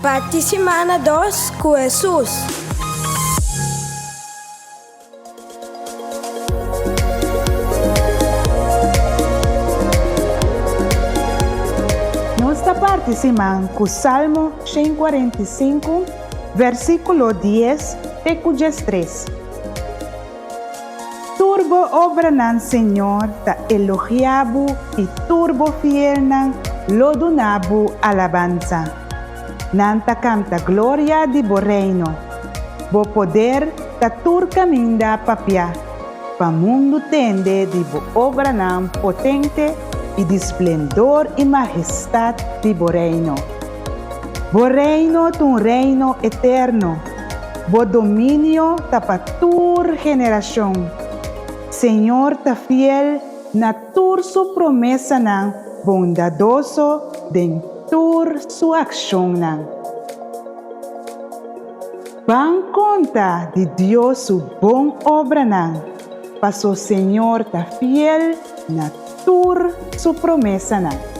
Parte Semana 2 com Jesus. Nossa parte semana com Salmo 145, versículo 10 e 3. Turbo obra nan Senhor ta elogiabu e turbo fiel nan lodunabu alabanza. Nanta canta gloria di bo reino. Bo poder ta tur caminda papia. Pa mundo tende di bo obra nan potente e de esplendor e majestade de bo reino. Bo reino tu reino eterno. Bo domínio ta pa tur geração. Senhor ta fiel na tur su promessa nan bondadoso den tur su ação nan. Ban conta de Deus su bom obra nan. Paso Senhor ta fiel na tur su promessa nan.